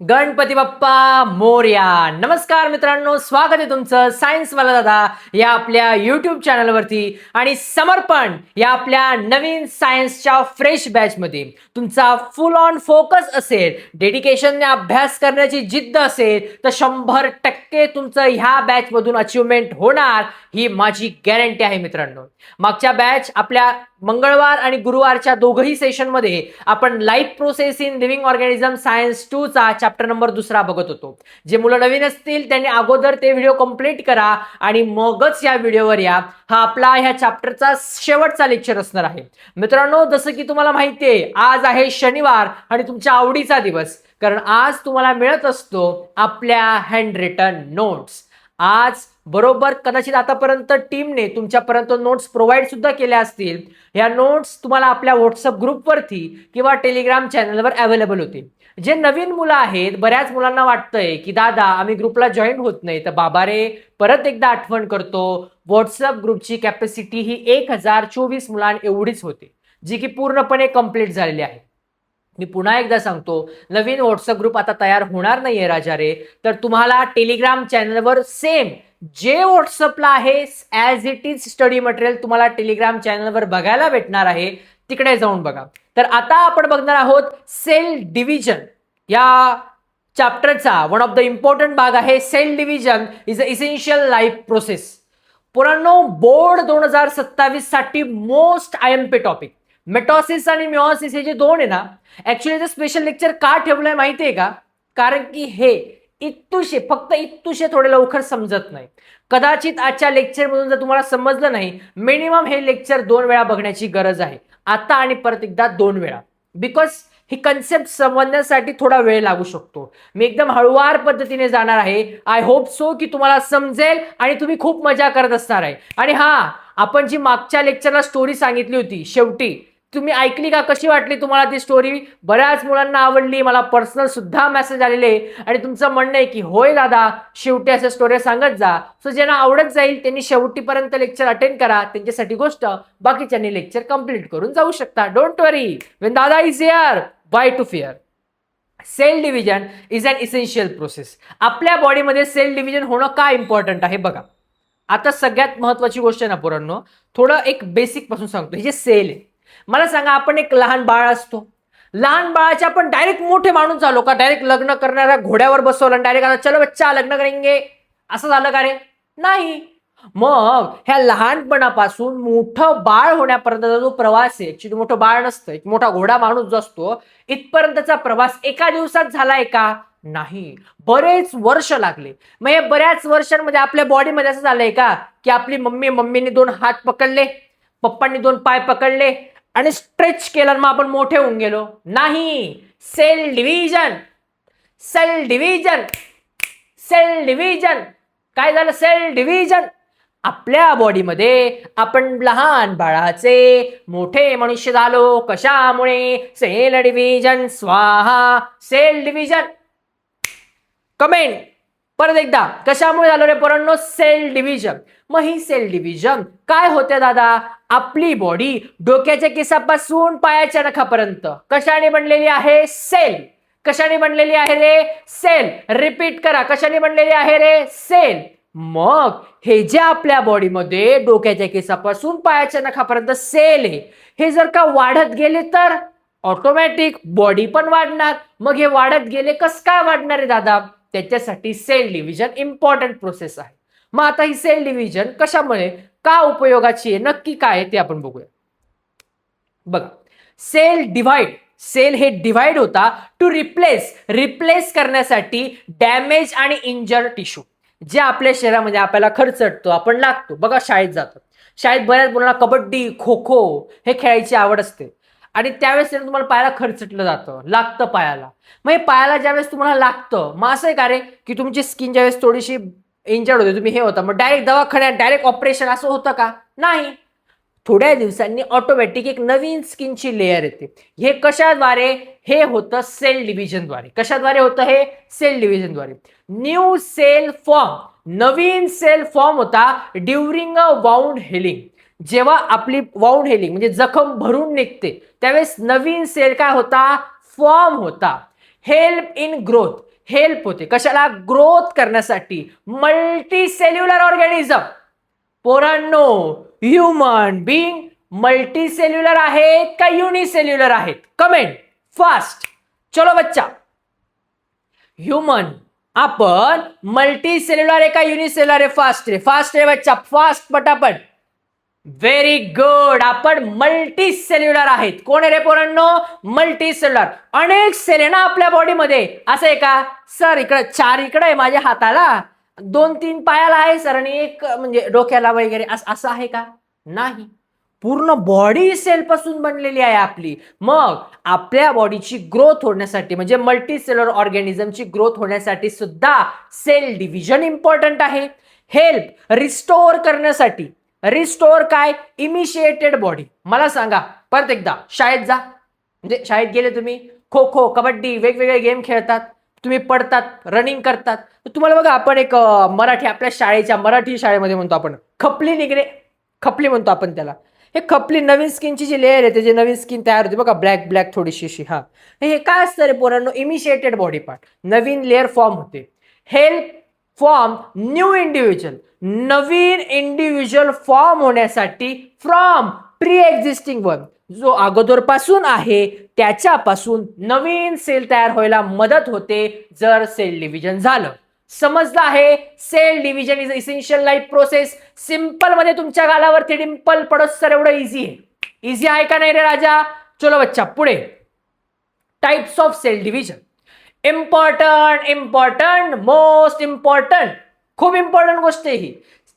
गणपती बाप्पा मोरया. नमस्कार मित्रांनो, स्वागत आहे तुमचं सायन्स वाला दादा या आपल्या यूट्यूब चॅनलवरती आणि समर्पण या आपल्या नवीन सायन्सच्या फ्रेश बॅचमध्ये तुमचा फुल ऑन फोकस असेल, डेडिकेशनने अभ्यास करण्याची जिद्द असेल तर 100% तुमचं ह्या बॅचमधून अचिव्हमेंट होणार ही माझी गॅरंटी आहे मित्रांनो. मागच्या बॅच आपल्या मंगळवार आणि गुरुवारच्या दोघही सेशनमध्ये आपण life process in living organism science 2 चा चॅप्टर नंबर 2 बघत होतो. जे मुलं नवीन असतील त्यांनी अगोदर ते व्हिडिओ कंप्लीट करा आणि मगच या व्हिडिओवर या. हा आपला ह्या चॅप्टरचा शेवटचा लेक्चर असणार आहे मित्रांनो. जसं की तुम्हाला माहिती आहे, आज आहे शनिवार आणि तुमच्या आवडीचा दिवस, कारण आज तुम्हाला मिळत असतो आपल्या हँड रिटन नोट्स. आज बरोबर कदाचित आतापर्यंत टीमने तुमच्यापर्यंत नोट्स प्रोव्हाइड सुद्धा केल्या असतील. ह्या नोट्स तुम्हाला आपल्या व्हॉट्सअप ग्रुपवरती किंवा टेलिग्राम चॅनलवर अवेलेबल होतील. जे नवीन मुलं आहेत, बऱ्याच मुलांना वाटतंय की दादा आम्ही ग्रुपला जॉईन होत नाही, तर बाबा रे परत एकदा आठवण करतो, व्हॉट्सअप ग्रुपची कॅपॅसिटी ही 1024 मुलां एवढीच होती, जी की पूर्णपणे कंप्लीट झालेली आहे. मी पुन्हा एकदा सांगतो, नवीन व्हॉट्सअप ग्रुप आता तयार होणार नाहीये राजा रे. तर तुम्हाला टेलिग्राम चॅनलवर सेम जे व्हॉट्सअपला आहे as it is study material तुम्हाला टेलिग्राम चॅनलवर बघायला भेटणार आहे, तिकडे जाऊन बघा. तर आता आपण बघणार आहोत सेल डिव्हिजन या चॅप्टरचा वन ऑफ द इम्पॉर्टंट भाग आहे. Cell division is a essential life process. पुरांनो, बोर्ड 2027 साठी मोस्ट IMP टॉपिक मेटॉसिस आणि मिओसिस हे जे दोन आहे ना, ऍक्च्युली ते स्पेशल लेक्चर का ठेवलंय माहितीये का? कारण की हे फक्त इत्तुशे थोडे लवकर समजत नाही. कदाचित आजच्या लेक्चरमधून जर तुम्हाला समजलं नाही, मिनिमम हे लेक्चर 2 वेळा बघण्याची गरज आहे, आता आणि परत एकदा 2 वेळा, बिकॉज ही कन्सेप्ट समजण्यासाठी थोडा वेळ लागू शकतो. मी एकदम हळूवार पद्धतीने जाणार आहे. आय होप सो की तुम्हाला समजेल आणि तुम्ही खूप मजा करत असणार आहे. आणि हा, आपण जी मागच्या लेक्चरला स्टोरी सांगितली होती शेवटी, तुम्ही ऐकली का? कशी वाटली तुम्हाला ती स्टोरी? बऱ्याच मुलांना आवडली, मला पर्सनल सुद्धा मेसेज आलेले आणि तुमचं म्हणणं आहे की होय दादा शेवटी अशा स्टोरी सांगत जा. सो ज्यांना आवडत जाईल त्यांनी शेवटीपर्यंत लेक्चर अटेंड करा, त्यांच्यासाठी गोष्ट. बाकीच्यांनी लेक्चर कंप्लीट करून जाऊ शकता. Don't worry, when Dada is here why to fear. Cell division is an essential process. आपल्या बॉडीमध्ये सेल डिव्हिजन होणं का इम्पॉर्टंट आहे बघा. आता सगळ्यात महत्वाची गोष्ट आहे ना पोरांनो, थोडं एक बेसिक पासून सांगतो. हे जे सेल आहे, मला सांगा, आपण एक लहान बाळ असतो, लहान बाळाच्या आपण डायरेक्ट मोठे माणूस झालो का? डायरेक्ट लग्न करणाऱ्या घोड्यावर बसवलं आणि डायरेक्ट आता चलो बच्चा लग्न करेंगे असं झालं का रे? नाही. मग ह्या लहानपणापासून मोठं बाळ होण्यापर्यंतचा जो प्रवास आहे, ऍक्च्युली मोठं बाळ नसतं, एक मोठा घोडा माणूस जो असतो, इथपर्यंतचा प्रवास एका दिवसात झालाय का? नाही, बरेच वर्ष लागले. मग हे बऱ्याच वर्षांमध्ये आपल्या बॉडीमध्ये असं झालंय का की आपली मम्मीने 2 हात पकडले, पप्पांनी 2 पाय पकडले आणि स्ट्रेच केलं, मग आपण मोठे होऊन गेलो? नाही. Cell division, cell division, cell division. काय झालं? Cell division. आपल्या बॉडीमध्ये आपण लहान बाळाचे मोठे मनुष्य झालो. कशामुळे? Cell division. स्वाहा. Cell division. कमेंट परत एकदा, कशामुळे झालं रे पोरांनो? Cell division. मग ही सेल डिव्हिजन काय होते दादा? आपली बॉडी डोक्याच्या केसापासून पायाच्या नखापर्यंत कशाने बनलेली आहे? सेल. कशाने बनलेली आहे रे? सेल. रिपीट करा, कशाने बनलेली आहे रे? सेल. मग हे जे आपल्या बॉडीमध्ये डोक्याच्या केसापासून पायाच्या नखापर्यंत सेल आहे, हे जर का वाढत गेले तर ऑटोमॅटिक बॉडी पण वाढणार. मग हे वाढत गेले, कस काय वाढणार आहे दादा? त्याच्यासाठी सेल डिव्हिजन इम्पॉर्टंट प्रोसेस आहे. मग आता ही सेल डिव्हिजन कशामुळे, का उपयोगाची आहे, नक्की काय आहे ते आपण बघूया. बघ, सेल डिव्हाइड, सेल हे डिव्हाइड होता टू रिप्लेस करण्यासाठी डॅमेज आणि इंजर टिश्यू जे आपल्या शरीरामध्ये आपल्याला खरचटतो, आपण लागतो. बघा, शाळेत जातो, शाळेत बऱ्याच मुलांना कबड्डी, खो खो हे खेळायची आवड असते आणि त्यावेळेस तुम्हाला पायाला खरचटलं जातं, लागतं पायाला. मग हे पायाला ज्यावेळेस तुम्हाला लागतं, मग असं आहे का रे की तुमची स्किन ज्यावेळेस थोडीशी इंजर्ड होते, तुम्ही हे होतं, मग डायरेक्ट दवाखान्यात, डायरेक्ट ऑपरेशन असं होतं का? नाही. थोड्या दिवसांनी ऑटोमॅटिक एक नवीन स्किनची लेअर येते. हे कशाद्वारे? हे होतं सेल डिव्हिजनद्वारे. कशाद्वारे होतं हे? सेल डिव्हिजनद्वारे. न्यू सेल फॉर्म, नवीन सेल फॉर्म होता ड्युरिंग अ वाउंड हेलिंग. जेव्हा आपली वाउंड हेलिंग म्हणजे जखम भरून निघते, त्यावेळेस नवीन सेल काय होता? फॉर्म होता. हेल्प इन ग्रोथ, हेल्प होते. कशाला? ग्रोथ करण्यासाठी. Multi cellular organism. पोरांनो, ह्युमन बीइंग मल्टी सेल्युलर आहेत का युनिसेल्युलर आहेत? Comment fast. चलो बच्चा, ह्युमन आपण मल्टी सेल्युलर आहे का युनिसेल्युलर आहे? फास्ट रे, फास्ट रे बच्चा, फास्ट पटापट. व्हेरी गुड, आपण मल्टी सेल्युलर आहेत. कोण आहे रे पोरांनो? Multi cellular. अनेक सेल आहे ना आपल्या बॉडीमध्ये. असं आहे का सर? इकडे 4 इकडे आहे माझ्या हाताला, 2-3 पायाला आहे सर, आणि एक म्हणजे डोक्याला वगैरे, असं आहे का? नाही. पूर्ण बॉडी सेल पासून बनलेली आहे आपली. मग आपल्या बॉडीची ग्रोथ होण्यासाठी म्हणजे मल्टी सेल्युलर ऑर्गॅनिझमची ग्रोथ होण्यासाठी सुद्धा सेल डिव्हिजन इम्पॉर्टंट आहे. हेल्प रिस्टोअर करण्यासाठी. रिस्टोअर काय? Initiated body. मला सांगा परत एकदा, शाळेत जा, म्हणजे शाळेत गेले तुम्ही, खो खो, कबड्डी, वेगवेगळे गेम खेळतात, तुम्ही पडतात, रनिंग करतात, तर तुम्हाला बघा आपण एक मराठी आपल्या शाळेच्या मराठी शाळेमध्ये म्हणतो आपण खपली निघणे, खपली म्हणतो आपण त्याला. हे खपली नवीन स्किनची जी लेअर आहे, त्याची नवीन स्किन तयार होते बघा, ब्लॅक ब्लॅक थोडीशी अशी. हा, हे काय असतं रे पोरांनो? इनिशिएटेड बॉडी पार्ट, नवीन लेअर फॉर्म होते. हेल्प फॉर्म न्यू इंडिव्हिज्युअल, नवीन इंडिव्हिज्युअल फॉर्म होण्यासाठी फ्रॉम प्री एक्झिस्टिंग वन, जो अगोदर पासून आहे त्याच्यापासून नवीन सेल तयार व्हायला मदत होते जर सेल डिव्हिजन झालं. समजलं आहे? Cell division is essential life process. Simple मध्ये तुमच्या गालावरती डिंपल पडत सर, एवढं इझी आहे. इझी आहे का नाही रे राजा? चलो बच्चा पुढे. Types of cell division. Important, important, most important, खूप इम्पॉर्टंट गोष्ट आहे ही.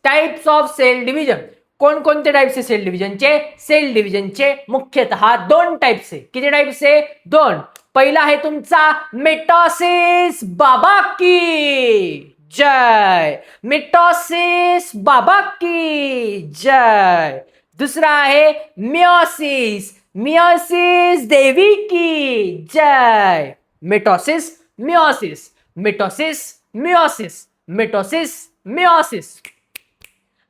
Types of cell division. कोणकोणते टाइप्स आहे सेल डिव्हिजनचे? सेल डिव्हिजनचे मुख्यतः 2 टाइप्स आहे. किती टाइप्स आहे? 2. पहिला आहे तुमचा मिटोसिस, बाबा की जय. मिटोसिस, बाबा की जय. दुसरा आहे मियोसिस, मियोसिस देवी की जय. Mitosis, meiosis, mitosis, meiosis, mitosis, meiosis.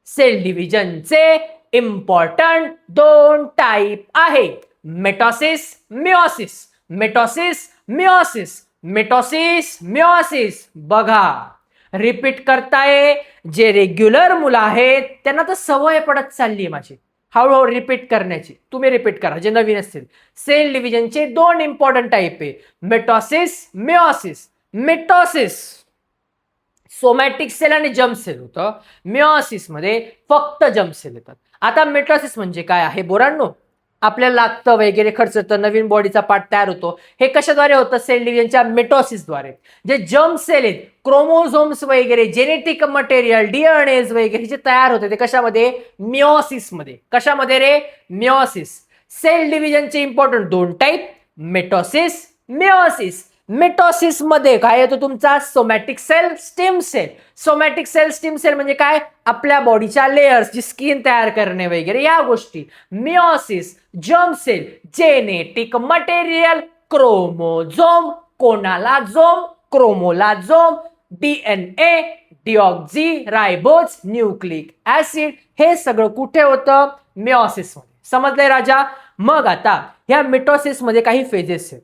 Cell डिव्हिजनचे इम्पॉर्टंट 2 टाइप आहे. Mitosis, meiosis, mitosis, meiosis, mitosis, meiosis. बघा, रिपीट करताय. जे रेग्युलर मुलं आहेत त्यांना तर सवय पडत चालली आहे माझी हळूहळू रिपीट करण्याची. तुम्ही रिपीट करा जे नवीन असतील. सेल डिव्हिजनचे 2 इम्पॉर्टंट टाइप आहे, mitosis, meiosis. Mitosis somatic cell आणि जम्प सेल होतं. मियोसिस मध्ये फक्त जम्प सेल येतात. आता मिटोसिस म्हणजे काय आहे बोरांनो? आपल्याला लागतं वगैरे, खर्चतं, नवीन बॉडीचा पार्ट तयार होतो. हे कशाद्वारे होतं? सेल डिव्हिजनच्या मिटोसिसद्वारे. जे जम्प सेल आहेत, क्रोमोझोम्स वगैरे, जेनेटिक मटेरियल, डीएनएज वगैरे जे तयार होते ते कशामध्ये? मियोसिस मध्ये. कशामध्ये रे? मियोसिस. सेल डिव्हिजनचे important 2 type, mitosis, meiosis. Mitosis मध्ये काय येतो तुमचा? Somatic cell, stem cell. Somatic cell, stem cell म्हणजे काय? आपल्या बॉडीच्या लेयर्स, जी स्किन तयार करणे वगैरे या गोष्टी. Meiosis, germ cell, genetic material, chromosome, कोणाला झोम, क्रोमोलाझोम, DNA, deoxyribose, nucleic acid. हे सगळं कुठे होतं? मियोसिस मध्ये. समजलंय राजा? मग आता ह्या मिटोसिस मध्ये काही फेजेस आहेत.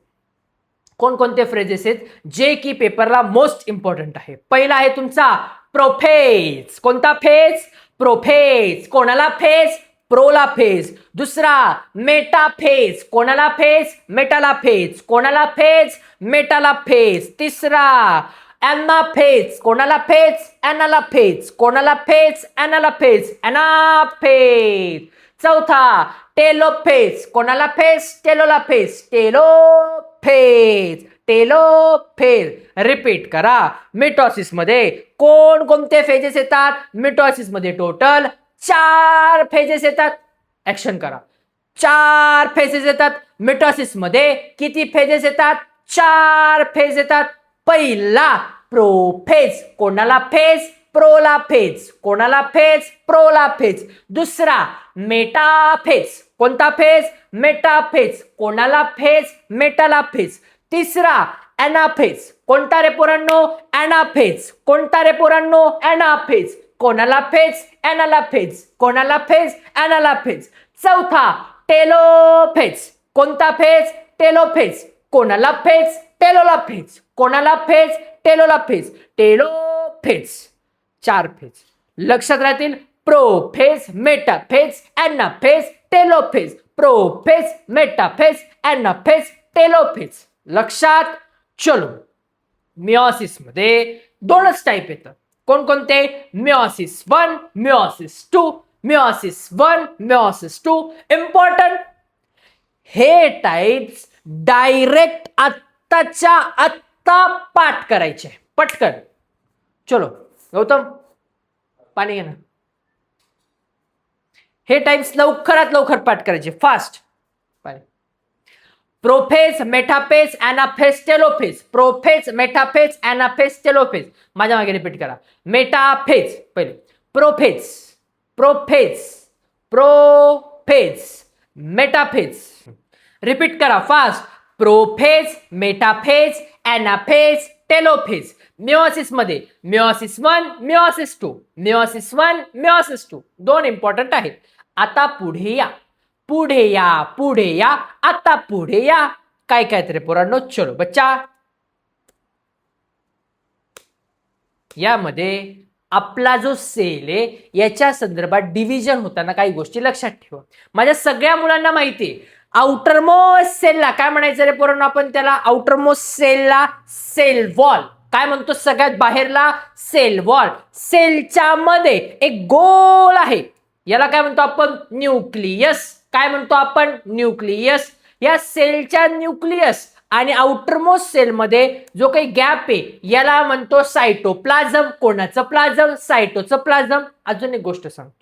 कोणकोणते फ्रेजेस आहेत जे की पेपरला मोस्ट इम्पॉर्टंट आहे? पहिला आहे तुमचा प्रोफेज. कोणता फेज? प्रोफेज. कोणाला फेज? प्रोला फेज. दुसरा मेटाफेज. कोणाला फेज? मेटाला फेज. कोणाला फेज? मेटाला फेज. तिसरा एनाफेज. कोणाला फेज? एनाला फेज. कोणाला फेज? एनाला फेज. एनाफेज. चौथा टेलोफेज. कोणाला फेज? टेलोला फेज. टेलोफेज. टेलोफेज. रिपीट करा. मिटोसिस मध्ये कोणकोणते फेजेस येतात? मिटोसिस मध्ये टोटल 4 फेजेस येतात. ऍक्शन करा. 4 फेजेस येतात. मिटोसिस मध्ये किती फेजेस येतात? 4 फेज येतात. पहिला प्रोफेज. कोणाला फेज? प्रोला फेज. कोणाला फेज? प्रोला फेज. दुसरा मेटाफेज. कोणता फेज? मेटाफेज. कोणाला फेज? मेटाला फेज. तिसरा एनाफेज. कोणता रे पोरांनो? एनाफेज. कोणता रे पोरांनो? एनाफेज. कोणाला फेज? एनाला फेज. कोणाला फेज? एनाला फेज. चौथा टेलोफेज. कोणता फेज? टेलोफेज. कोणाला फेज? टेलोला फेज. कोणाला फेज? टेलोला फेज, टेलोफेज, 4 फेज लक्षात राहतील. Prophase, metaphase, anaphase, telophase, prophase, metaphase, anaphase, telophase. लक्षात. चलो, मिओसिस मध्ये 2च टाईप येतात. कोणकोणते? Meiosis 1, meiosis 2, meiosis 1, meiosis 2. Important, हे टाइप्स डायरेक्ट आत्ताच्या आत्ता पाठ करायचे पटकन. चलो गौतम, पाणी घे ना. हे टाइप्स लवकरात लवकर पाठ करायचे, fast. Prophase, metaphase, anaphase, telophase. Prophase, metaphase, anaphase, telophase. माझ्या मागे रिपीट करा. मेटाफेज पहिले, prophase, prophase, prophase, metaphase. Repeat करा fast. Prophase, metaphase, anaphase, telophase. Meiosis मध्ये meiosis 1, meiosis 2, meiosis 1, meiosis 2. 2 important आहेत. आता पुढे या, पुढे या, पुढे या, आता पुढे या. काय काय तरी पोरांनो. चलो बच्चा, यामध्ये आपला जो सेल आहे याच्या संदर्भात डिव्हिजन होताना काही गोष्टी लक्षात ठेवा. माझ्या सगळ्या मुलांना माहिती आहे, आउटरमोस्ट सेलला काय म्हणायचं रे पोरांनो आपण? त्याला आउटरमोस्ट सेलला सेल वॉल. काय म्हणतो? सगळ्यात बाहेरला सेल वॉल. सेलच्या मध्ये एक गोल आहे, याला काय म्हणतो आपण? न्यूक्लियस. काय म्हणतो आपण? न्यूक्लियस. या सेलच्या न्यूक्लियस आणि आउटरमोस्ट सेलमध्ये जो काही गॅप आहे याला म्हणतो सायटोप्लाझम. कोणाचं प्लाझम? सायटोचं प्लाझम. अजून एक गोष्ट सांगतो,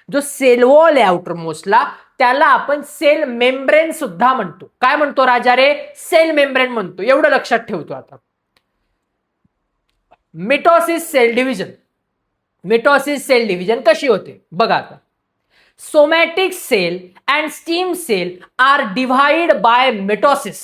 जो सेल वॉल आहे आउटरमोस्टला त्याला आपण सेल मेम्ब्रेन सुद्धा म्हणतो. काय म्हणतो राजा रे? सेल मेम्ब्रेन म्हणतो. एवढं लक्षात ठेवतो. आता mitosis cell division. Mitosis cell division कशी होते बघा. आता somatic cell and stem cell are divide by mitosis.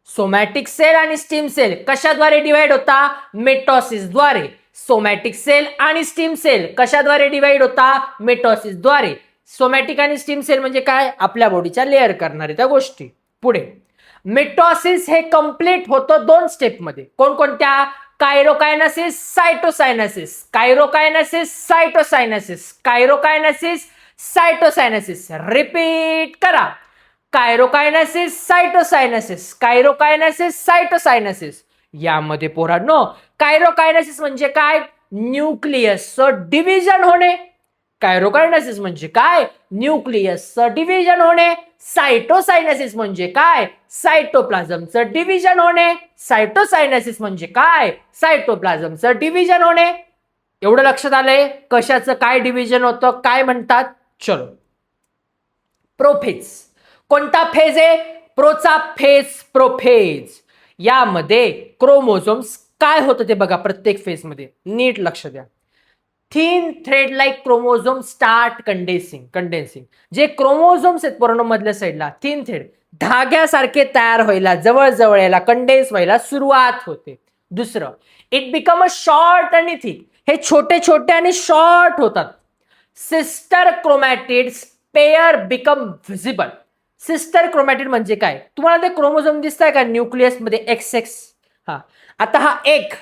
Somatic cell आणि स्टीम सेल कशाद्वारे डिवाइड होता? मिटोसिसद्वारे. सोमॅटिक सेल आणि स्टीम सेल कशाद्वारे डिवाइड होता? मिटोसिसद्वारे. सोमॅटिक आणि स्टीम सेल म्हणजे काय? आपल्या बॉडीच्या लेअर करणारे त्या गोष्टी. पुढे मिटोसिस हे कम्प्लीट होतं 2 स्टेपमध्ये. कोणकोणत्या? कायरोकायनेसिस, सायटोसायनेसिस. कायरोकायनेसिस, सायटोसायनेसिस. कायरोकायनेसिस, सायटोसायनेसिस. रिपीट करा. कायरोकायनेसिस, सायटोसायनेसिस. कायरोकायनेसिस, सायटोसायनेसिस. यामध्ये पोरांनो कायरोकायनेसिस म्हणजे काय? न्यूक्लियसचं डिव्हिजन होणे. कायरोकायनेसिस म्हणजे काय? न्यूक्लियसचं डिव्हिजन होणे. सायटोसायनेसिस म्हणजे काय? सायटोप्लाझमचं डिव्हिजन होणे. सायटोसायनेसिस म्हणजे काय? सायटोप्लाझमचं डिव्हिजन होणे. एवढं लक्षात आलंय कशाचं काय डिव्हिजन होतं, काय म्हणतात? चलो, प्रोफेज. कोणता फेज आहे? प्रोचा फेज, प्रोफेज. यामध्ये क्रोमोझोम्स काय होतं ते बघा. प्रत्येक फेज मध्ये नीट लक्ष द्या. Thin thread like chromosome start condensing. जे क्रोमोझोम्स आहेत पोरांनो मधल्या साईडला, थिन थ्रेड धाग्यासारखे तयार व्हायला, जवळ यायला, कंडेन्स व्हायला सुरुवात होते. दुसरं, इट बिकम अ शॉर्ट आणि थिक. हे छोटे छोटे आणि शॉर्ट होतात. Sister chromatids pair become visible. Sister chromatid म्हणजे काय? तुम्हाला ते क्रोमोझोम दिसतंय का न्यूक्लियस मध्ये? XX. हा, आता हा एक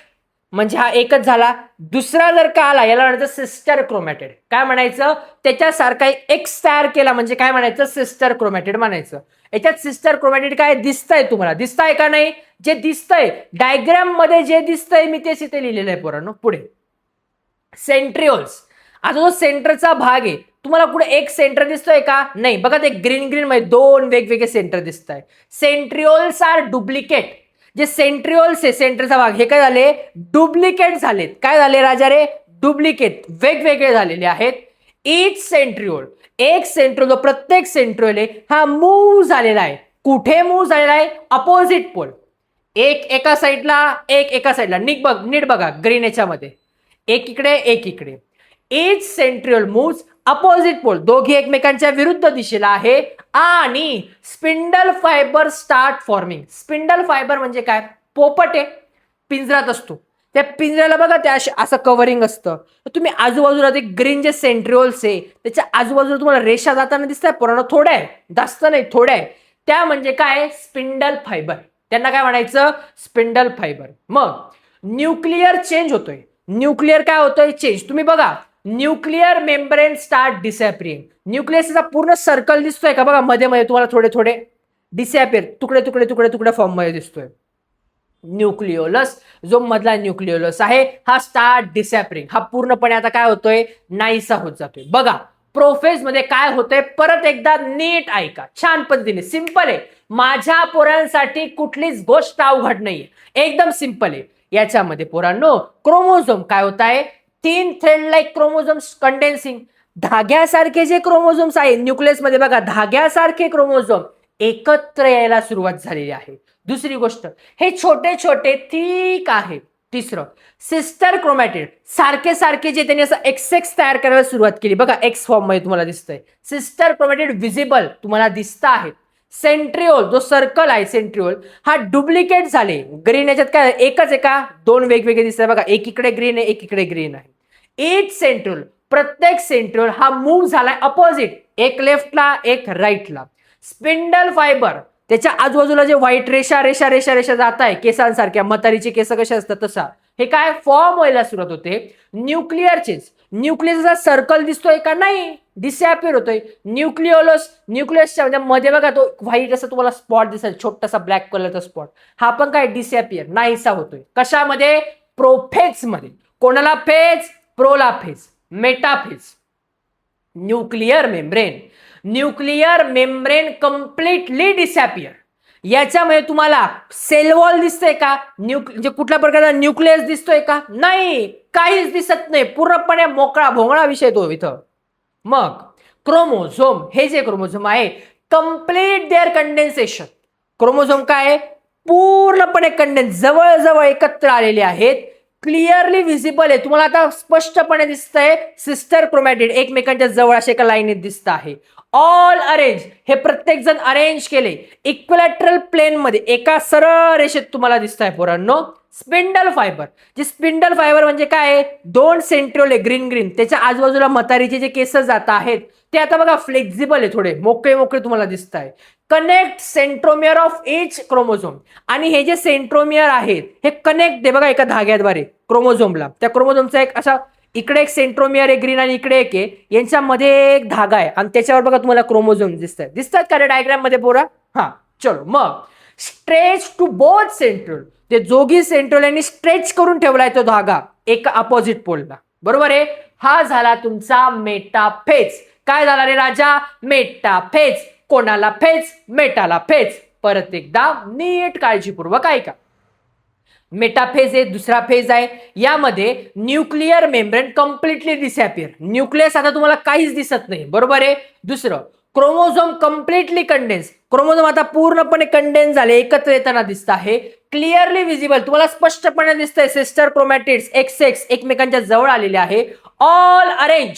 म्हणजे हा एकच झाला. दुसरा जर का आला याला म्हणायचं सिस्टर क्रोमॅटिड. काय म्हणायचं? त्याच्यासारखा एक्स तयार केला म्हणजे काय म्हणायचं? सिस्टर क्रोमॅटिड म्हणायचं. याच्यात सिस्टर क्रोमॅटिड काय दिसतंय तुम्हाला? दिसतंय का नाही? जे दिसतंय डायग्राम मध्ये जे दिसतंय मी तेच इथे लिहिलेलं आहे पोरांनो. पुढे सेंट्रिओल्स. आता जो सेंटरचा भाग आहे तुम्हाला पुढे एक सेंटर दिसतोय का? नाही. बघा ते ग्रीन ग्रीन मध्ये 2 वेगवेगळे सेंटर दिसत आहे. Centrioles are duplicate. जे सेंट्रिओल्स आहे सेंटरचा भाग हे काय झाले? डुप्लिकेट झालेत. काय झाले राजा रे? डुप्लिकेट, वेगवेगळे झालेले आहेत. इच सेंट्रिओल, एक सेंट्रिओल, प्रत्येक सेंट्रिओल आहे हा मूव्ह झालेला आहे. कुठे मूव्ह झालेला आहे? Opposite pole. एक एका साईडला, एक एका साईडला. नीट बघा ग्रीन याच्यामध्ये एक इकडे, एक इकडे. इच सेंट्रिओल मूव्स अपोजिट पोल. दोघे एकमेकांच्या विरुद्ध दिशेला आहे. आणि spindle fibre start forming. Spindle fibre म्हणजे काय? पोपट आहे, पिंजरात असतो. त्या पिंजऱ्याला बघा त्या असं कव्हरिंग असतं. तुम्ही आजूबाजूला ते ग्रीन जे सेंट्रिओल्स आहे त्याच्या आजूबाजूला तुम्हाला रेषा जाताना दिसताय पोरांनो. थोड्या आहे, जास्त नाही, थोड्या आहे. त्या म्हणजे काय? Spindle fibre. त्यांना काय म्हणायचं? Spindle fibre. मग न्यूक्लियर चेंज होतोय. न्यूक्लियर काय होतोय? चेंज. तुम्ही बघा, न्यूक्लियर मेम्ब्रेन स्टार्ट डिसॅपियरिंग. न्यूक्लियसचा पूर्ण सर्कल दिसतोय का? बघा मध्ये मध्ये तुम्हाला थोडे थोडे डिसॅपियर, तुकडे तुकडे तुकडे तुकडे फॉर्म मध्ये दिसतोय. न्यूक्लिओलस, जो मधला न्यूक्लिओलस आहे हा स्टार्ट डिसॅपियरिंग, हा पूर्णपणे आता काय होतोय? नाहीसा होत जातोय. बघा प्रोफेज मध्ये काय होतंय परत एकदा नीट ऐका, छान पद्धतीने. सिंपल आहे, माझ्या पोरांसाठी कुठलीच गोष्ट अवघड नाहीये, एकदम सिंपल आहे. याच्यामध्ये पोरांनो क्रोमोझोम काय होत आहे? 3 थ्रेड लाईक क्रोमोझोम्स कंडेन्सिंग. धाग्यासारखे जे क्रोमोझोम्स आहे न्यूक्लियस मध्ये बघा, धाग्यासारखे क्रोमोझोम एकत्र यायला सुरुवात झालेली आहे. दुसरी गोष्ट, हे छोटे छोटे थिक आहे. तिसरं, सिस्टर क्रोमॅटिड सारखे सारखे जे त्यांनी असं एक्स तयार करायला सुरुवात केली. बघा एक्स फॉर्म मध्ये तुम्हाला दिसतंय. सिस्टर क्रोमॅटिड विजिबल तुम्हाला दिसत आहेत. सेंट्रिओल, जो सर्कल आहे सेंट्रिओल, हा डुप्लिकेट झाले. ग्रीन याच्यात काय एकच आहे का? 2 वेगवेगळे दिसतात. बघा एक इकडे ग्रीन आहे, एक इकडे ग्रीन आहे. एच सेंट्रिओल, प्रत्येक सेंट्रिओल हा मूव्ह झालाय अपोजिट, एक लेफ्टला एक राईटला. स्पिंडल फायबर, त्याच्या आजूबाजूला जे व्हाईट रेषा रेषा रेषा रेषा जात आहे केसांसारख्या, म्हातारीचे केस कसे असतात तसा, हे काय फॉर्म व्हायला सुरुवात होते. न्यूक्लिअर चेंज, न्यूक्लियसचा सर्कल दिसतोय का? नाही, डिसॅपियर होतोय. न्यूक्लिओलस, न्यूक्लियसच्या मध्ये बघा तो व्हाईट असा तुम्हाला स्पॉट दिसेल, छोटासा ब्लॅक कलरचा स्पॉट, हा पण काय डिसॅपियर, नाहीसा होतोय. कशामध्ये? प्रोफेज मध्ये. कोणाला फेज? प्रोला phase, metaphase. Nuclear membrane, nuclear membrane completely disappear. याच्यामध्ये तुम्हाला सेल वॉल दिसतोय का? म्हणजे कुठल्या प्रकारचा न्यूक्लियस दिसतोय का? नाही, काहीच दिसत नाही, पूर्णपणे मोकळा भोंगळा विषय तो इथं. मग क्रोमोझोम, हे जे क्रोमोझोम आहे कम्प्लीट देअर कंडेन्सेशन. क्रोमोझोम काय? पूर्णपणे कंडेन्स, जवळजवळ एकत्र आलेले आहेत. क्लिअरली व्हिजिबल आहे, तुम्हाला आता स्पष्टपणे दिसतंय. सिस्टर क्रोमॅटिड एकमेकांच्या जवळ असे एका लाईनीत दिसत आहे. ऑल अरेंज, हे प्रत्येक जण अरेंज केले इक्विलॅटरल प्लेन मध्ये, एका सरळ रेषेत तुम्हाला दिसत आहे पोरांनो. स्पिंडल फायबर, जे स्पिंडल फायबर म्हणजे काय? 2 सेंट्रिओल आहे ग्रीन ग्रीन, त्याच्या आजूबाजूला म्हातारीचे जे केस जात आहेत ते आता बघा फ्लेक्झिबल आहे, थोडे मोकळे मोकळे तुम्हाला दिसत आहे. Connect centromere of H chromosome, आणि हे जे सेंट्रोमियर आहेत हे कनेक्ट आहे बघा एका धाग्याद्वारे क्रोमोझोमला. त्या क्रोमोझोमचा एक असा इकडे एक सेंट्रोमियर आहे ग्रीन आणि इकडे एक आहे, यांच्यामध्ये एक धागा आहे आणि त्याच्यावर बघा तुम्हाला क्रोमोझोम दिसतात का रे डायग्राम मध्ये पोरा? हा, चलो. मग स्ट्रेच टू बोथ सेंट्रोल, ते जोगी सेंट्रोल यांनी स्ट्रेच करून ठेवलाय तो धागा एका अपोजिट पोलला, बरोबर आहे. हा झाला तुमचा मेटाफेज. काय झाला रे राजा? मेटाफेज. कोणाला फेज? मेटाला फेज. परत एकदा नीट काळजीपूर्वक ऐका. मेटाफेज हे दुसरा फेज आहे. यामध्ये न्यूक्लिअर मेम्ब्रेन कम्प्लिटली डिसॅपियर, न्यूक्लियस आता तुम्हाला काहीच दिसत नाही, बरोबर आहे. दुसरं, क्रोमोझोम कम्प्लिटली कंडेन्स, क्रोमोझोम आता पूर्णपणे कंडेन्स झाले, एकत्र येताना दिसत आहे. क्लिअरली विजिबल, तुम्हाला स्पष्टपणे दिसतंय. सिस्टर क्रोमॅटिड्स एक्स एकमेकांच्या जवळ आलेले आहे. ऑल अरेंज,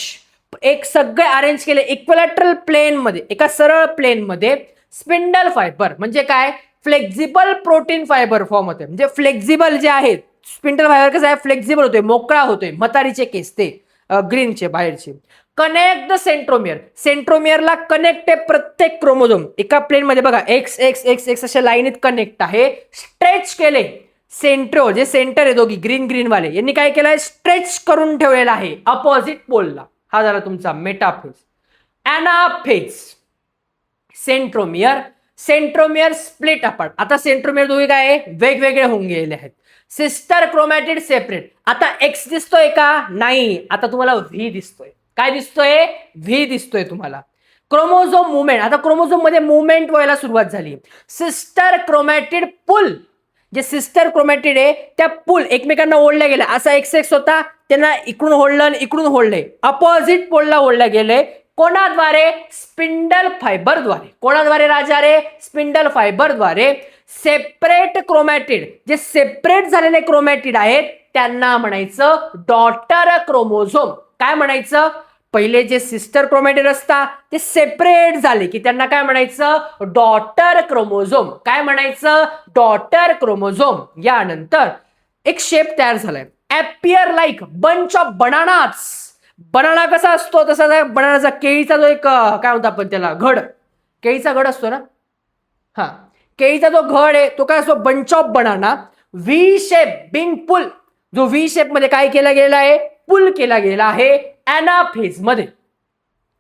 एक सगळे अरेंज केले इक्विलॅटरल प्लेन मध्ये, एका सरळ प्लेन मध्ये. स्पिंडल फायबर म्हणजे काय? फ्लेक्झिबल प्रोटीन फायबर फॉर्म होते, म्हणजे फ्लेक्झिबल जे आहेत. स्पिंडल फायबर कसं आहे? फ्लेक्झिबल होतोय, मोकळा होतोय. म्हातारीचे केस ते ग्रीनचे बाहेरचे. कनेक्ट द सेंट्रोमियर, सेंट्रोमियरला कनेक्ट आहे प्रत्येक क्रोमोझोम एका प्लेन मध्ये बघा, एक्स एक्स एक्स एक्स अशा लाईनीत कनेक्ट आहे. स्ट्रेच केले सेंट्रो, जे सेंटर आहे दोघी ग्रीन ग्रीन वाले, यांनी काय केलंय? स्ट्रेच करून ठेवलेला आहे अपोजिट पोलला. हा झाला तुमचा metaphase. Anaphase, centromere, centromere split apart. आता सेंट्रोमियर दोघे काय आहे? वेगवेगळे होऊन गेलेले आहेत. Sister chromatid separate. आता एक्स दिसतोय का? नाही, आता तुम्हाला व्ही दिसतोय. काय दिसतोय? व्ही दिसतोय तुम्हाला. क्रोमोझोम मुवमेंट, आता क्रोमोझोम मध्ये मुवमेंट व्हायला सुरुवात झाली. सिस्टर क्रोमॅटिड पुल, जे सिस्टर क्रोमॅटिड आहे त्या पुल एकमेकांना ओढल्या गेल्या. असा एक्स होता, त्यांना इकडून ओढलं आणि इकडून ओढलंय, अपोजिट पोलला ओढल्या गेले. कोणाद्वारे? स्पिंडल फायबरद्वारे. कोणाद्वारे राजा रे? स्पिंडल फायबरद्वारे. सेपरेट क्रोमॅटिड, जे सेपरेट झालेले क्रोमॅटिड आहेत त्यांना म्हणायचं डॉटर क्रोमोझोम. काय म्हणायचं? पहिले जे सिस्टर क्रोमॅटिड असतात ते सेपरेट झाले की त्यांना काय म्हणायचं? Daughter chromosome. काय म्हणायचं? Daughter chromosome. यानंतर एक शेप तयार झालाय, appear like bunch of bananas. Banana कसा असतो तसा बनानाचा, केळीचा जो एक काय म्हणतो आपण त्याला, घड, केळीचा घड असतो ना, हा, केळीचा जो घड आहे तो काय असतो? Bunch of banana. V shape being pull, जो व्ही शेप मध्ये काय केला गेला आहे, पुल केला गेला आहे ऍनाफेज मध्ये.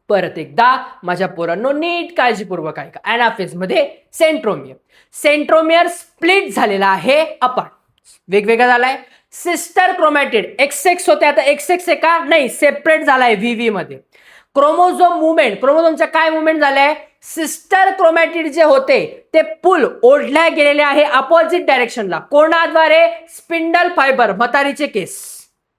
परत एकदा माझ्या पोरांनो नीट काळजीपूर्वक ऐका. ऍनाफेज मध्ये सेंट्रोमियर स्प्लिट झालेला आहे अपार्ट, वेगवेगळा झालाय. सिस्टर क्रोमॅटिड XX होते, आता XX आहे का, नाही, सेपरेट झालाय व्हीव्ही मध्ये. क्रोमोझोम मुवमेंट, क्रोमोझोमच्या काय मुवमेंट झालंय, सिस्टर क्रोमॅटिड जे होते ते पुल ओढल्या गेलेले आहे अपोजिट डायरेक्शनला. कोणाद्वारे, स्पिंडल फायबर, म्हातारीचे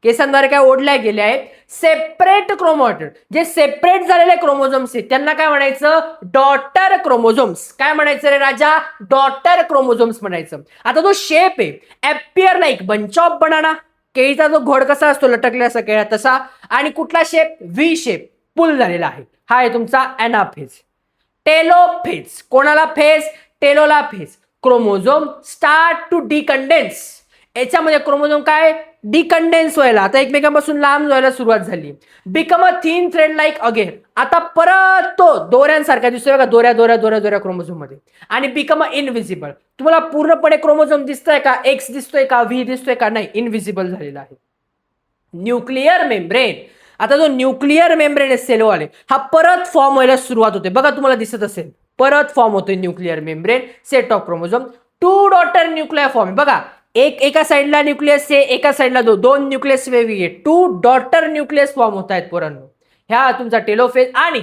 केसांद्वारे काय ओढल्या गेले आहेत. सेपरेट क्रोमॅटिड, जे सेपरेट झालेले क्रोमोझोम्स आहेत त्यांना काय म्हणायचं, डॉटर क्रोमोझोम्स. काय म्हणायचं रे राजा, डॉटर क्रोमोझोम्स म्हणायचं. आता जो शेप आहे, ऍपियर लाईक बंच ऑफ बनाना, केळीचा जो घोड कसा असतो लटकल्या असा केळा तसा, आणि कुठला शेप, व्ही शेप, पुल झालेला आहे. हा आहे तुमचा ऍनाफेज. टेलोफेज, कोणाला फेज, टेलोला phase. Chromosome start to decondense, याच्यामध्ये क्रोमोझोम काय, डिकंडेन्स व्हायला, आता एकमेकांपासून लांब व्हायला सुरुवात झाली. Become a thin thread like again, आता परत तो दोऱ्यांसारखा दिसतोय का, दोऱ्या क्रोमोझोम मध्ये. आणि बिकम अ इनव्हिजिबल, तुम्हाला पूर्णपणे क्रोमोझोम दिसतोय का, एक्स दिसतोय का, व्ही दिसतोय का, नाही, इनव्हिजिबल झालेला आहे. न्यूक्लिअर मेम्ब्रेन, आता जो न्यूक्लिअर मेम्ब्रेन आहे सेलवाले, हा परत फॉर्म व्हायला सुरुवात होते. बघा तुम्हाला दिसत असेल, परत फॉर्म होतोय nuclear membrane, set of chromosome. 2 daughter nuclear form, बघा एका साईडला न्यूक्लियस आहे, एका साईडला दोन न्यूक्लियस वेगवेगळे, 2 डॉटर न्यूक्लियस फॉर्म होत आहेत पोरांनो. ह्या तुमचा टेलोफेज. आणि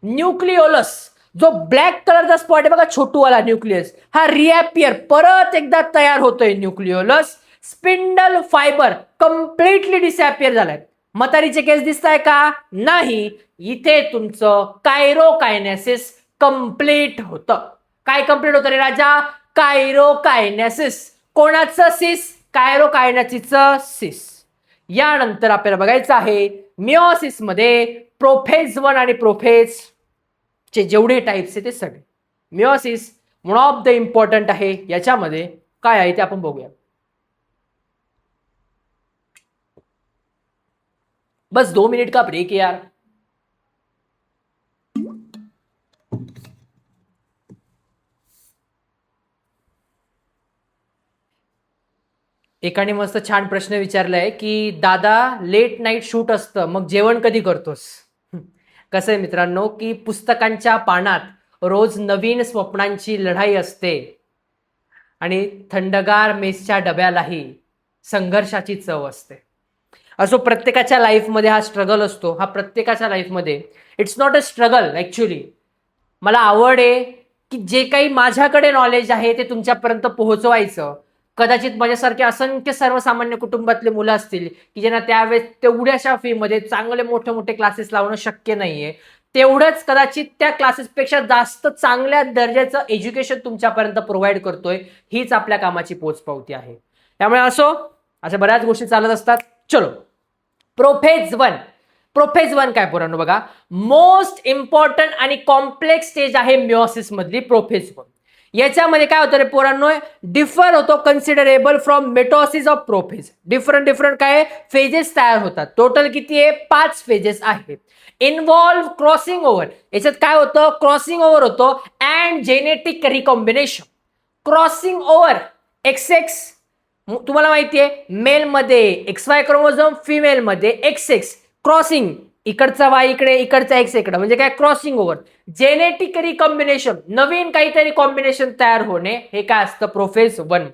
न्यूक्लिओलस, जो ब्लॅक कलरचा स्पॉट आहे बघा, छोटूवाला न्यूक्लियस, हा रिअपियर, परत एकदा तयार होतोय nucleolus. Spindle fibre completely disappear झालाय. म्हातारीचे केस दिसताय का, नाही. इथे तुमचं कायरोकायनेसिस कम्प्लीट होतं. काय कम्प्लीट होतं रे राजा, कायरोकायनेसिस. कोणाचं सिस, कायरोकायनेसिसचं सिस. यानंतर आपल्याला बघायचं आहे मिओसिस मध्ये प्रोफेज 1 आणि प्रोफेज चे जेवढे टाइप्स आहे ते सगळे. Meiosis one of the important आहे. याच्यामध्ये काय आहे ते आपण बघूया. बस 2 मिनट का ब्रेक है यार. एकाने मस्त छान प्रश्न विचारलाय की दादा लेट नाईट शूट असतं, मग जेवण कधी करतोस. कसं आहे मित्रांनो की पुस्तकांच्या पानात रोज नवीन स्वप्नांची लढाई असते आणि थंडगार मेसच्या डब्यालाही संघर्षाची चव असते. असो प्रत्येकाच्या लाईफमध्ये हा स्ट्रगल असतो. हा प्रत्येकाच्या लाईफमध्ये it's not a struggle actually. मला आवड आहे की जे काही माझ्याकडे नॉलेज आहे ते तुमच्यापर्यंत पोहोचवायचं. कदाचित माझ्यासारखे असंख्य सर्वसामान्य कुटुंबातले मुलं असतील की ज्यांना त्यावेळेस तेवढ्याशा फीमध्ये चांगले मोठे मोठे क्लासेस लावणं शक्य नाहीये. तेवढंच कदाचित त्या क्लासेसपेक्षा जास्त चांगल्या दर्जाचं एज्युकेशन तुमच्यापर्यंत प्रोव्हाइड करतोय. हीच आपल्या कामाची पोचपावती आहे. त्यामुळे असो अशा बऱ्याच गोष्टी चालत असतात. चलो प्रोफेज 1 काय पोरांनो बघा, मोस्ट इम्पॉर्टंट आणि कॉम्प्लेक्स स्टेज आहे मिओसिस मधली प्रोफेज 1. याच्यामध्ये काय होतं रे पोरांनो, डिफर होतो considerable from mitosis of prophase. Different काय फेजेस तयार होतात. टोटल किती आहे, 5 फेजेस आहेत. इन्व्हॉल्व क्रॉसिंग ओव्हर, याच्यात काय होतं, क्रॉसिंग ओव्हर होतो and genetic recombination. Crossing over XX तुम्हाला माहिती आहे मेल मध्ये XY क्रोमोझोम, फिमेल मध्ये XX. क्रॉसिंग इकडचा Y इकडे, इकडचा X इकडे, म्हणजे काय क्रॉसिंग ओव्हर. जेनेटिक रिकॉम्बिनेशन, नवीन काहीतरी कॉम्बिनेशन तयार होणे, हे काय असतं प्रोफेज 1.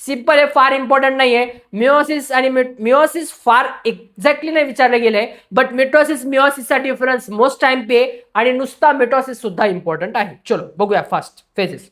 सिंपल आहे, फार इम्पॉर्टंट नाहीये. मिओसिस फार एक्झॅक्टली नाही विचारलं गेलंय, बट मिटोसिस मिओसिसचा डिफरन्स मोस्ट टाइम पे आणि नुसता मिटोसिस सुद्धा इम्पॉर्टंट आहे. चलो बघूया फास्ट फेजेस.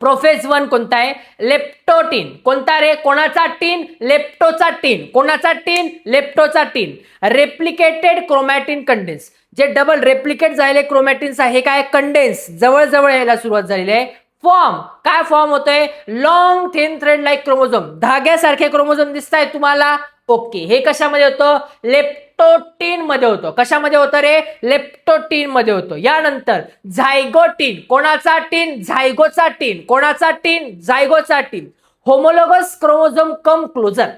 प्रोफेज 1 कोणता आहे, लेप्टोटीन. कोणता रे, कोणाचा टीन, लेप्टोचा टीन. कोणाचा टीन, लेप्टोचा टीन. रेप्लिकेटेड क्रोमॅटिन कंडेन्स, जे डबल रेप्लिकेट झालेले क्रोमॅटिन्स आहे, हे काय कंडेन्स जवळ यायला सुरुवात झालेली आहे. फॉर्म काय फॉर्म होतोय, long thin thread like chromosome, धाग्यासारखे क्रोमोझोम दिसताय तुम्हाला. ओके, हे कशामध्ये होतं, लेप्टोटीन मध्ये होतं. कशामध्ये होतं रे, लेप्टोटीन मध्ये होतं. यानंतर झायगोटीन. कोणाचा टीन, झायगोचा टीन. कोणाचा टीन, झायगोचा टीन. Homologous chromosome come closer.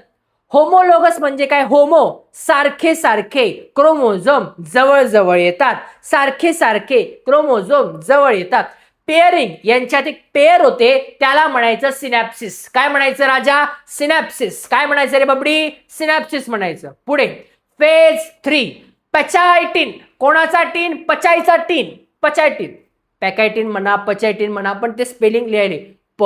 Homologous म्हणजे काय, होमो सारखे क्रोमोझोम जवळ येतात. सारखे क्रोमोझोम जवळ येतात. पेअरिंग यांच्यात एक पेअर होते, त्याला म्हणायचं सिनॅप्सिस. काय म्हणायचं राजा? सिनॅप्सिस. काय म्हणायचं रे बबडी? सिनॅप्सिस म्हणायचं. पुढे फेज 3 पचायटिन. कोणाचा टीन? पचायचा टीन. पचायटिन. पॅकायटिन म्हणा, पचायटिन म्हणा, पण ते स्पेलिंग लिहायले प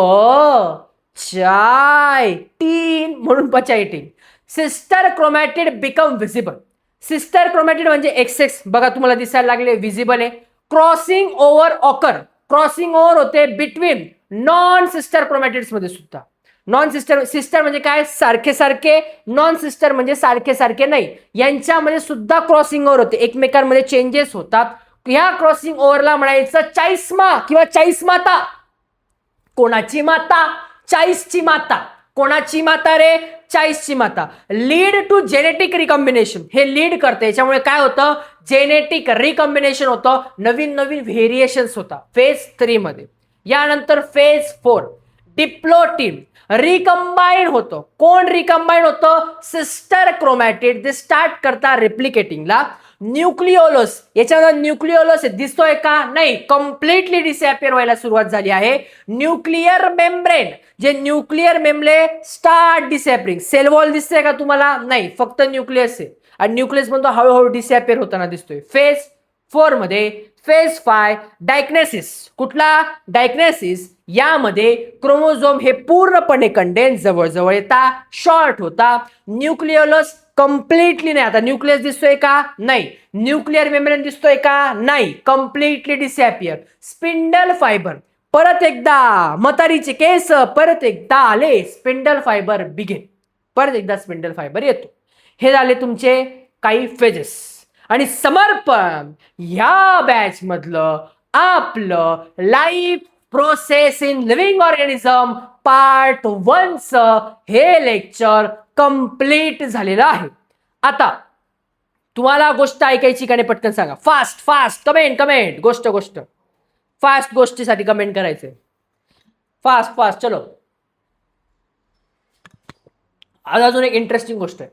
चाय टीन म्हणून pachytene. Sister chromatid become visible. Sister chromatid म्हणजे XX बघा तुम्हाला दिसायला लागले, व्हिजिबल आहे. Crossing over occur. Crossing over होते बिटवीन नॉन सिस्टर क्रोमॅटिड्स मध्ये सुद्धा. नॉन सिस्टर, सिस्टर म्हणजे काय? सारखे सारखे. नॉन सिस्टर म्हणजे सारखे सारखे नाही. यांच्यामध्ये सुद्धा क्रॉसिंग ओव्हर होते, एकमेकांमध्ये चेंजेस होतात. ह्या क्रॉसिंग ओव्हरला म्हणायचं चाईस्मा किंवा चाईस्माता. कोणाची माता? चाईसची माता. कोणाची माता रे? चाईसची माता. Lead to genetic recombination. हे लीड करते, याच्यामुळे काय होतं? जेनेटिक रिकॉम्बिनेशन होतं, नवीन नवीन व्हेरिएशन्स होता फेज 3 मध्ये. यानंतर फेज 4 डिप्लोटिन रिकंबाईन होतं. कोण रिकंबाईन होतं? Sister chromatid. ते स्टार्ट करता रिप्लिकेटिंगला. न्यूक्लिओलस, याच्यामध्ये न्यूक्लिओलस दिसतोय का? नाही, कम्प्लिटली डिसअपिअर व्हायला सुरुवात झाली आहे. न्यूक्लिअर मेम्ब्रेन, जे nuclear membrane start disappearing. Cell wall दिसतंय का तुम्हाला? नाही, फक्त न्यूक्लियस आहे. आणि न्यूक्लियस पण तो हळूहळू डिसअपिअर होताना दिसतोय. फेज 4 मध्ये फेज 5 डायग्नेसिस. कुठला? डायग्नेसिस. यामध्ये क्रोमोझोम हे पूर्णपणे कंडेन्स जवळजवळ येता, शॉर्ट होता. न्यूक्लिओलस कम्प्लिटली नाही. आता न्यूक्लियस दिसतोय का? नाही. न्यूक्लिअर मेम्ब्रेन दिसतोय का? नाही, कम्प्लिटली डिसअपिअर. स्पिंडल फायबर परत एकदा, मतारीचे केस परत एकदा आले, स्पिंडल फायबर बिगिन. परत एकदा स्पिंडल फायबर येतो. हे झाले तुमचे काही फेजेस. आणि समर्पण ह्या बॅच मधलं आपलं life process in living organism part 1चं हे लेक्चर कंप्लीट झालेलं आहे. आता तुम्हाला गोष्ट ऐकायची का नाही? पटकन सांगा. Fast fast comment comment. गोष्ट गोष्ट फास्ट. गोष्टीसाठी कमेंट करायचंय. Fast fast. चलो, आज अजून एक इंटरेस्टिंग गोष्ट आहे.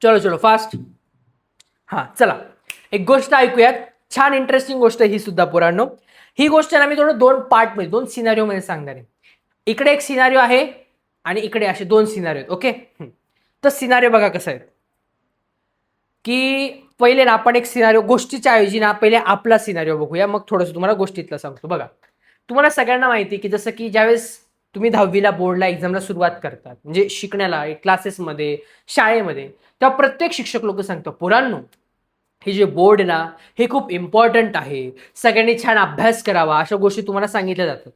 चलो चलो फास्ट. हा चला, एक गोष्ट ऐकूयात. छान इंटरेस्टिंग गोष्ट ही सुद्धा पोरांनो. ही गोष्ट ना मी थोडं 2 पार्ट मध्ये, 2 सिनारिओ मध्ये सांगणार आहे. इकडे एक सिनारिओ आहे आणि इकडे असे 2 सिनारिओ आहेत. ओके, तर सिनारिओ बघा कसं आहे की पहिले ना आपण एक सिनारिओ, गोष्टीच्या ऐवजी ना पहिले आपला सिनारिओ बघूया, मग थोडंसं तुम्हाला गोष्टीतलं सांगतो. बघा, तुम्हाला सगळ्यांना माहिती की जसं की ज्यावेळेस तुम्ही 10वीला बोर्डला एक्झामला सुरुवात करतात, म्हणजे शिकण्याला क्लासेसमध्ये, शाळेमध्ये, तेव्हा प्रत्येक शिक्षक लोक सांगतो, पोरांनो हे जे बोर्ड ना हे खूप इम्पॉर्टंट आहे, सगळ्यांनी छान अभ्यास करावा, अशा गोष्टी तुम्हाला सांगितल्या जातात.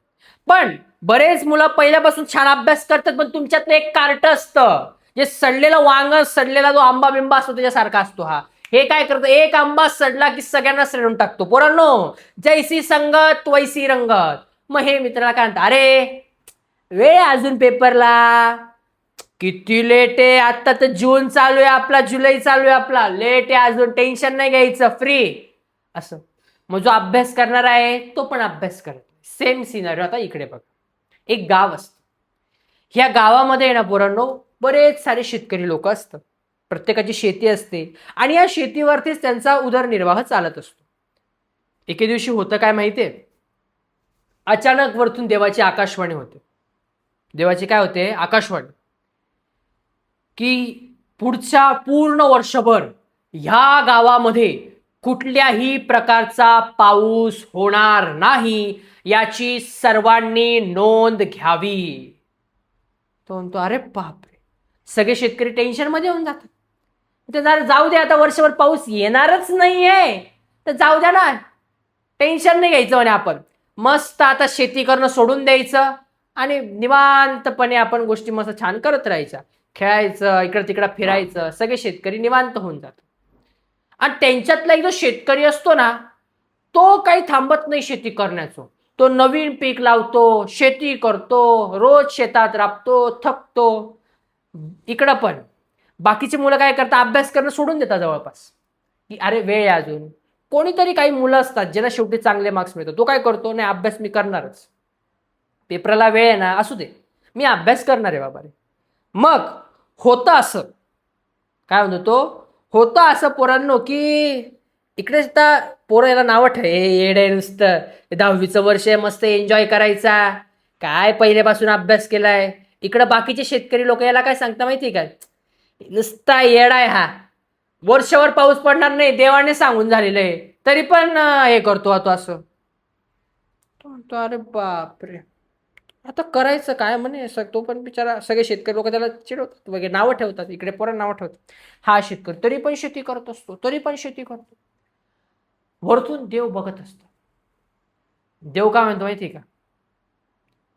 पण बरेच मुलं पहिल्यापासून छान अभ्यास करतात, पण तुमच्यातलं एक कार्ट असतं, जे सडलेला वांग, सडलेला जो आंबा बिंबा असतो त्याच्यासारखा असतो. हा हे काय करतं, एक आंबा सडला की सगळ्यांना सडून टाकतो. पोरांनो, जैसी संगत वैसी रंगत. मग हे मित्राला काय म्हणतात, अरे वेळ अजून पेपरला, किती लेट आहे, आता तर जून चालू आहे आपला, जुलै चालू आहे आपला, लेट आहे अजून, टेन्शन नाही घ्यायचं, फ्री असं. मग जो अभ्यास करणार आहे तो पण अभ्यास करत. सेम सिनारिओ आता इकडे बघा. एक गाव असतं, ह्या गावामध्ये ना पोरांनो बरेच सारे शेतकरी लोक असतात, प्रत्येकाची शेती असते आणि या शेतीवरतीच त्यांचा उदरनिर्वाह चालत असतो. एके दिवशी होतं काय माहितीये, अचानक वरतून देवाची आकाशवाणी होते. देवाची काय होते? आकाशवाणी, की पुढच्या पूर्ण वर्षभर ह्या गावामध्ये कुठल्याही प्रकारचा पाऊस होणार नाही, याची सर्वांनी नोंद घ्यावी. तो म्हणतो, अरे बापरे, सगळे शेतकरी टेन्शन मध्ये होऊन जातात. ते जाऊ दे, आता वर्षभर पाऊस येणारच नाहीये तर जाऊ द्या ना, टेन्शन नाही घ्यायचं म्हणे, आपण मस्त आता शेती करणं सोडून द्यायचं आणि निवांतपणे आपण गोष्टी मस्त छान करत राहायच्या, खेळायचं, इकडं तिकडं फिरायचं, सगळे शेतकरी निवांत होऊन जातात. आणि त्यांच्यातला एक जो शेतकरी असतो ना, तो काही थांबत नाही शेती करण्याचं, तो नवीन पीक लावतो, शेती करतो, रोज शेतात राबतो, थकतो. इकडं पण बाकीचे मुलं काय करतात, अभ्यास करणं सोडून देतात जवळपास, की अरे वेळ आहे अजून. कोणीतरी काही मुलं असतात ज्यांना शेवटी चांगले मार्क्स मिळतात, तो काय करतो, नाही अभ्यास मी करणारच, पेपरला वेळ आहे ना, असू दे मी अभ्यास करणार आहे बाबा रे. मग होतं असं, काय म्हणतो तो, होतं असं पोरांनो की इकडे सुद्धा पोरं याला नावं येडे नुसतं 10वीचं वर्ष आहे, मस्त एन्जॉय करायचा, काय पहिल्यापासून अभ्यास केलाय. इकडं बाकीचे शेतकरी लोक याला काय सांगता माहिती का, नुसता येडा आहे हा, वर्षभर पाऊस पडणार नाही देवाने सांगून झालेलं आहे, तरी पण हे करतो तो असं. तो म्हणतो अरे बापरे, आता करायचं काय म्हणे. तो पण बिचारा, सगळे शेतकरी लोक त्याला चिडवतात वगैरे, नावं ठेवतात, इकडे पोरं नावं ठेवतात. हा शेतकरी तरी पण शेती करत असतो, तरी पण शेती करतो. वरतून देव बघत असतो. देव काय म्हणतो माहिती का,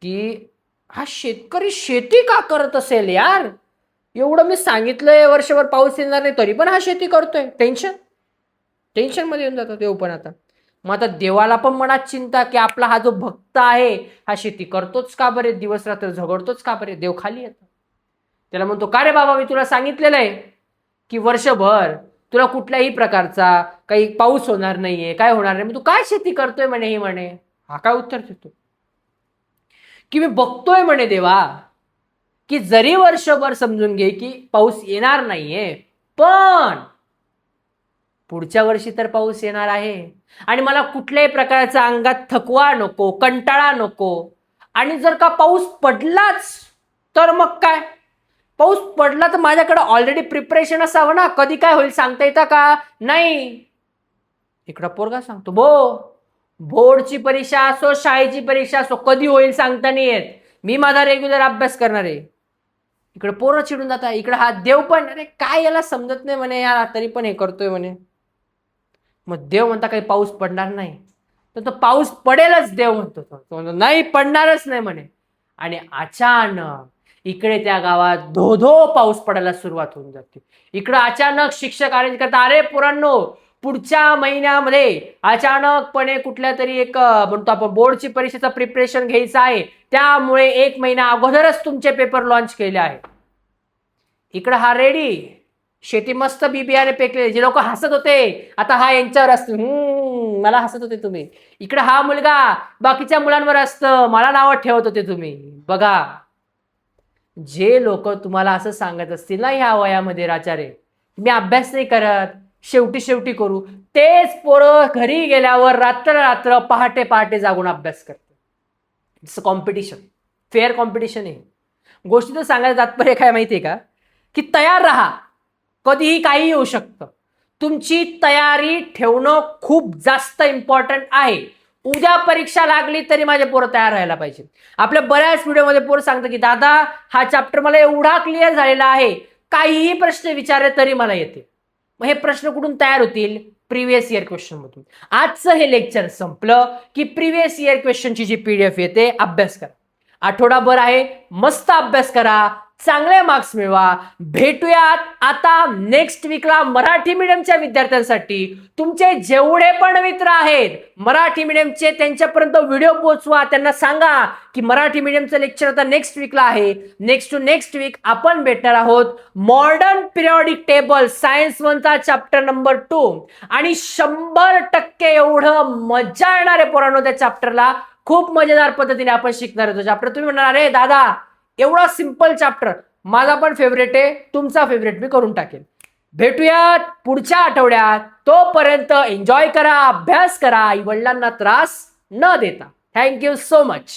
की हा शेतकरी शेती का करत असेल यार, एवढं मी सांगितलंय वर्षभर पाऊस येणार नाही तरी पण हा शेती करतोय. टेन्शन मध्ये येऊन जातो देव पण. आता मग आता देवाला पण मनात चिंता की आपला हा जो भक्त आहे हा शेती करतोच का बरे, दिवस रात्र झगडतोच का बरे. देव खाली येतो, त्याला म्हणतो का रे बाबा, मी तुला सांगितलेलं आहे की वर्षभर तुला कुठल्याही प्रकारचा काही पाऊस होणार नाहीये, काय होणार नाही, मग तू काय शेती करतोय म्हणे. हे म्हणे, हा काय उत्तर देतो की मी बघतोय म्हणे देवा, की जरी वर्षभर समजून घे की पाऊस येणार नाहीये, पण पुढच्या वर्षी तर पाऊस येणार आहे आणि मला कुठल्याही प्रकारचा अंगात थकवा नको, कंटाळा नको. आणि जर का पाऊस पडलाच तर मग काय, पाऊस पडला तर माझ्याकडे ऑलरेडी प्रिपरेशन असावं ना, कधी काय होईल सांगता येतं का नाही. इकडं पोरगा सांगतो बोर्डची परीक्षा असो, शाळेची परीक्षा असो, कधी होईल सांगता नाही येत, मी माझा रेग्युलर अभ्यास करणार आहे. इकडे पोरं चिडून जातात, इकडे हा देव पण, अरे काय याला समजत नाही म्हणे यार, तरी पण हे करतोय म्हणे. मग देव म्हणता काही पाऊस पडणार नाही, तर तो पाऊस पडेलच देव म्हणतो. तो म्हणतो नाही पडणारच नाही म्हणे. आणि अचानक इकडे त्या गावात धो धो पाऊस पडायला सुरुवात होऊन जाते. इकडे अचानक शिक्षक अरेंज करतात, अरे पोरांनो पुढच्या महिन्यामध्ये अचानकपणे कुठल्या तरी एक म्हणतो आपण बोर्डची परीक्षेचं प्रिपरेशन घ्यायचं आहे, त्यामुळे 1 महिना अगोदरच तुमचे पेपर लॉन्च केले आहे. इकडे हा रेडी, शेती मस्त बी बियाणे पेकले, जे लोक हसत होते आता हा यांच्यावर असतो, मला हसत होते तुम्ही. इकडे हा मुलगा बाकीच्या मुलांवर असतं, मला नावं ठेवत होते तुम्ही. बघा, जे लोक तुम्हाला असं सांगत असतील ना ह्या वयामध्ये, राचारे मी अभ्यास नाही करत, शेवटी करू, तेच पोरं घरी गेल्यावर रात्र पहाटे पहाटे जागून अभ्यास करतात. इट्स कॉम्पिटिशन, फेअर कॉम्पिटिशन आहे. गोष्टी तर सांगायचं तात्पर्य काय माहितीये का, की तयार राहा, कधीही काही येऊ शकतं. तुमची तयारी ठेवणं खूप जास्त इम्पॉर्टंट आहे. उद्या परीक्षा लागली तरी माझे पोरं तयार राहायला पाहिजे. आपल्या बऱ्याच व्हिडिओमध्ये पोरं सांगतं की दादा हा चॅप्टर मला एवढा क्लिअर झालेला आहे, काहीही प्रश्न विचारले तरी मला येते. मग हे प्रश्न कुठून तयार होतील, प्रिव्हियस इयर क्वेश्चन मधून. आजचं हे लेक्चर संपलं की प्रिव्हियस इयर क्वेश्चनची जी PDF येते अभ्यास करा, आठवडाभर आहे, मस्त अभ्यास करा, चांगले मार्क्स मिळवा. भेटूयात आता नेक्स्ट वीकला मराठी मीडियमच्या विद्यार्थ्यांसाठी. तुमचे जेवढे पण मित्र आहेत मराठी मीडियमचे, त्यांच्यापर्यंत व्हिडिओ पोहोचवा, त्यांना सांगा की मराठी मीडियमचं लेक्चर आता नेक्स्ट वीकला आहे. नेक्स्ट टू नेक्स्ट वीक आपण भेटणार आहोत मॉडर्न पिरियॉडिक टेबल सायन्स 1चा चॅप्टर नंबर 2. आणि 100% एवढं मजा येणार आहे पोरांनो त्या चॅप्टरला, खूप मजेदार पद्धतीने आपण शिकणार होतो चॅप्टर. तुम्ही म्हणणार अरे दादा एवढा सिंपल चॅप्टर, माझा पण फेवरेट आहे, तुमचा फेवरेट मी करून टाकेल. भेटूयात पुढच्या आठवड्यात, तोपर्यंत एन्जॉय करा, अभ्यास करा, आई वडिलांना त्रास न देता. Thank you so much.